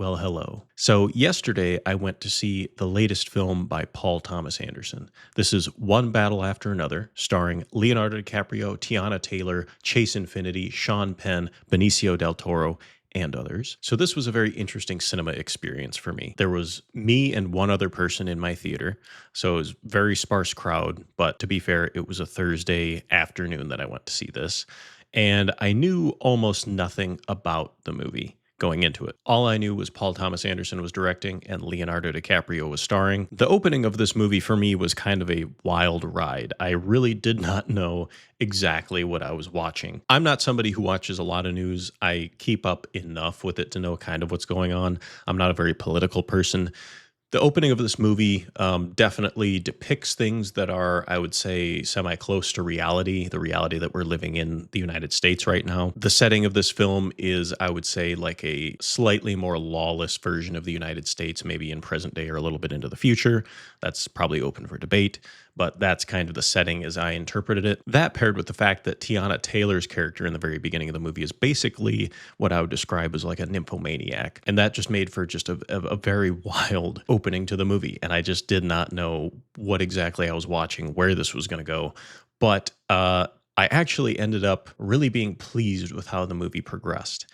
Well, hello. So, yesterday I went to see the latest film by Paul Thomas Anderson. This is One Battle After Another, starring Leonardo DiCaprio, Tiana Taylor, Chase Infinity, Sean Penn, Benicio del Toro, and others. So, this was a very interesting cinema experience for me. There was me and one other person in my theater. So, it was a very sparse crowd. But to be fair, it was a Thursday afternoon that I went to see this. And I knew almost nothing about the movie going into it. All I knew was Paul Thomas Anderson was directing and Leonardo DiCaprio was starring. The opening of this movie for me was kind of a wild ride. I really did not know exactly what I was watching. I'm not somebody who watches a lot of news. I keep up enough with it to know kind of what's going on. I'm not a very political person. The opening of this movie definitely depicts things that are, I would say, semi close to reality, the reality that we're living in the United States right now. The setting of this film is, I would say, like a slightly more lawless version of the United States, maybe in present day or a little bit into the future. That's probably open for debate, but that's kind of the setting as I interpreted it. That paired with the fact that Tiana Taylor's character in the very beginning of the movie is basically what I would describe as like a nymphomaniac. And that just made for just a very wild opening to the movie. And I just did not know what exactly I was watching, where this was going to go. But I actually ended up really being pleased with how the movie progressed.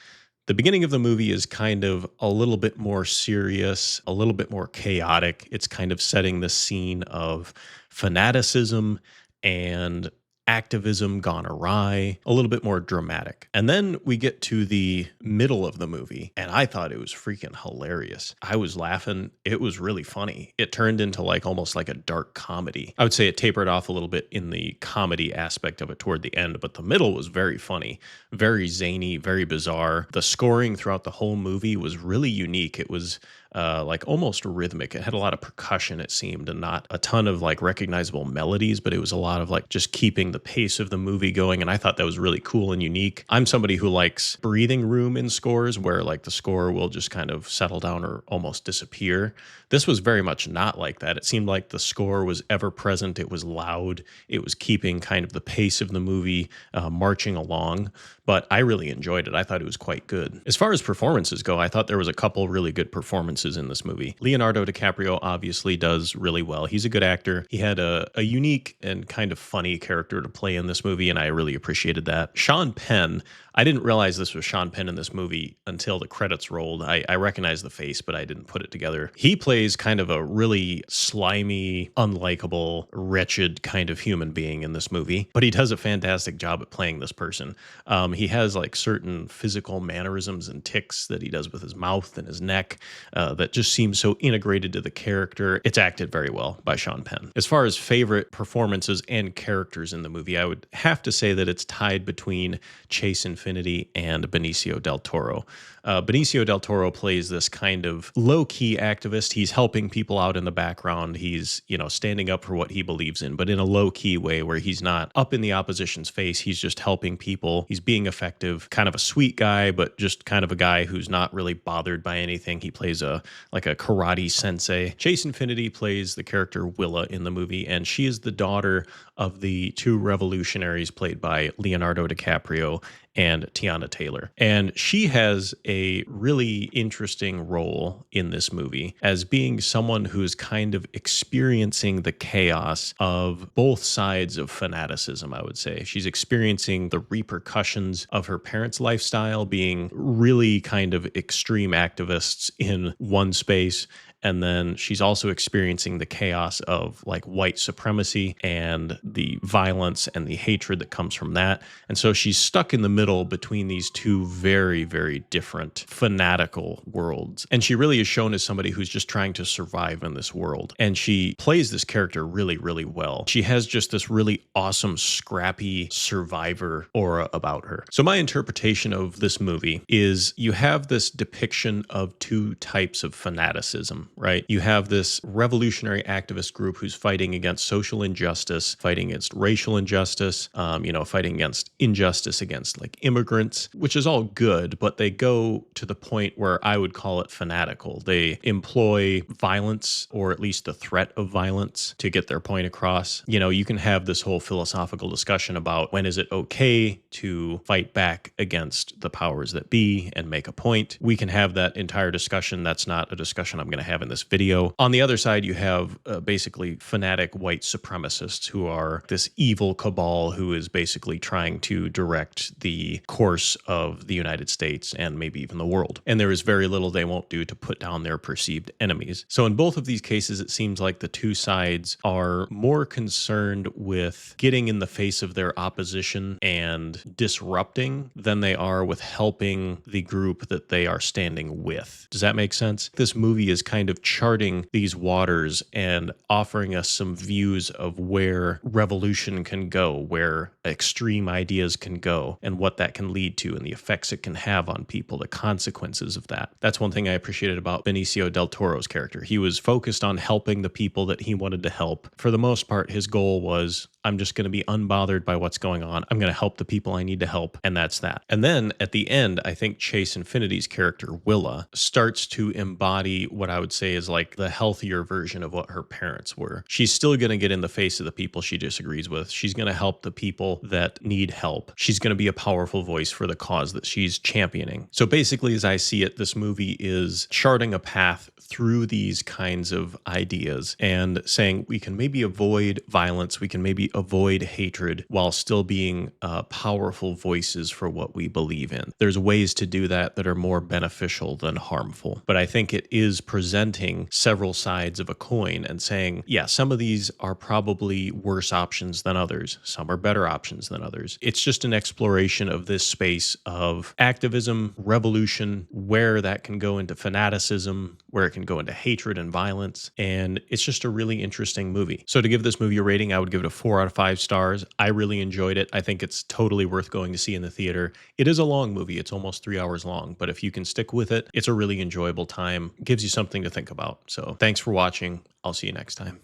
The beginning of the movie is kind of a little bit more serious, a little bit more chaotic. It's kind of setting the scene of fanaticism and activism gone awry, a little bit more dramatic. And then we get to the middle of the movie, and I thought it was freaking hilarious. I was laughing. It was really funny. It turned into like almost like a dark comedy. I would say it tapered off a little bit in the comedy aspect of it toward the end, but the middle was very funny, very zany, very bizarre. The scoring throughout the whole movie was really unique. It was like almost rhythmic. It had a lot of percussion, it seemed, and not a ton of like recognizable melodies, but it was a lot of like just keeping the pace of the movie going. And I thought that was really cool and unique. I'm somebody who likes breathing room in scores where like the score will just kind of settle down or almost disappear. This was very much not like that. It seemed like the score was ever present. It was loud. It was keeping kind of the pace of the movie marching along. But I really enjoyed it. I thought it was quite good. As far as performances go, I thought there was a couple really good performances in this movie. Leonardo DiCaprio obviously does really well. He's a good actor. He had a unique and kind of funny character to play in this movie, and I really appreciated that. Sean Penn, I didn't realize this was Sean Penn in this movie until the credits rolled. I recognized the face, but I didn't put it together. He plays kind of a really slimy, unlikable, wretched kind of human being in this movie, but he does a fantastic job at playing this person. He has like certain physical mannerisms and tics that he does with his mouth and his neck that just seems so integrated to the character. It's acted very well by Sean Penn. As far as favorite performances and characters in the movie, I would have to say that it's tied between Chase Infinity and Benicio del Toro. Benicio del Toro plays this kind of low-key activist. He's helping people out in the background. He's, standing up for what he believes in, but in a low-key way where he's not up in the opposition's face. He's just helping people. He's being effective, kind of a sweet guy, but just kind of a guy who's not really bothered by anything. He plays like a karate sensei. Chase Infinity plays the character Willa in the movie, and she is the daughter of the two revolutionaries played by Leonardo DiCaprio and Tiana Taylor. And she has a really interesting role in this movie as being someone who's kind of experiencing the chaos of both sides of fanaticism, I would say. She's experiencing the repercussions of her parents' lifestyle, being really kind of extreme activists in one space. And then she's also experiencing the chaos of like white supremacy and the violence and the hatred that comes from that. And so she's stuck in the middle between these two very, very different fanatical worlds. And she really is shown as somebody who's just trying to survive in this world. And she plays this character really, really well. She has just this really awesome, scrappy survivor aura about her. So my interpretation of this movie is you have this depiction of two types of fanaticism, right? You have this revolutionary activist group who's fighting against social injustice, fighting against racial injustice, fighting against injustice against like immigrants, which is all good, but they go to the point where I would call it fanatical. They employ violence, or at least the threat of violence, to get their point across. You can have this whole philosophical discussion about when is it okay to fight back against the powers that be and make a point. We can have that entire discussion. That's not a discussion I'm going to have in this video. On the other side, you have basically fanatic white supremacists who are this evil cabal who is basically trying to direct the course of the United States and maybe even the world. And there is very little they won't do to put down their perceived enemies. So in both of these cases, it seems like the two sides are more concerned with getting in the face of their opposition and disrupting than they are with helping the group that they are standing with. Does that make sense? This movie is kind of charting these waters and offering us some views of where revolution can go, where extreme ideas can go, and what that can lead to and the effects it can have on people, the consequences of that. That's one thing I appreciated about Benicio del Toro's character. He was focused on helping the people that he wanted to help. For the most part, his goal was, I'm just going to be unbothered by what's going on. I'm going to help the people I need to help, and that's that. And then at the end, I think Chase Infinity's character, Willa, starts to embody what I would say is like the healthier version of what her parents were. She's still going to get in the face of the people she disagrees with. She's going to help the people that need help. She's going to be a powerful voice for the cause that she's championing. So basically, as I see it, this movie is charting a path through these kinds of ideas and saying we can maybe avoid violence, we can maybe avoid hatred while still being powerful voices for what we believe in. There's ways to do that that are more beneficial than harmful. But I think it is presenting several sides of a coin and saying, yeah, some of these are probably worse options than others. Some are better options than others. It's just an exploration of this space of activism, revolution, where that can go into fanaticism, where it can go into hatred and violence. And it's just a really interesting movie. So to give this movie a rating, I would give it a 4 out of 5 stars. I really enjoyed it. I think it's totally worth going to see in the theater. It is a long movie. It's almost 3 hours long, but if you can stick with it, it's a really enjoyable time. Gives you something to think about. So thanks for watching. I'll see you next time.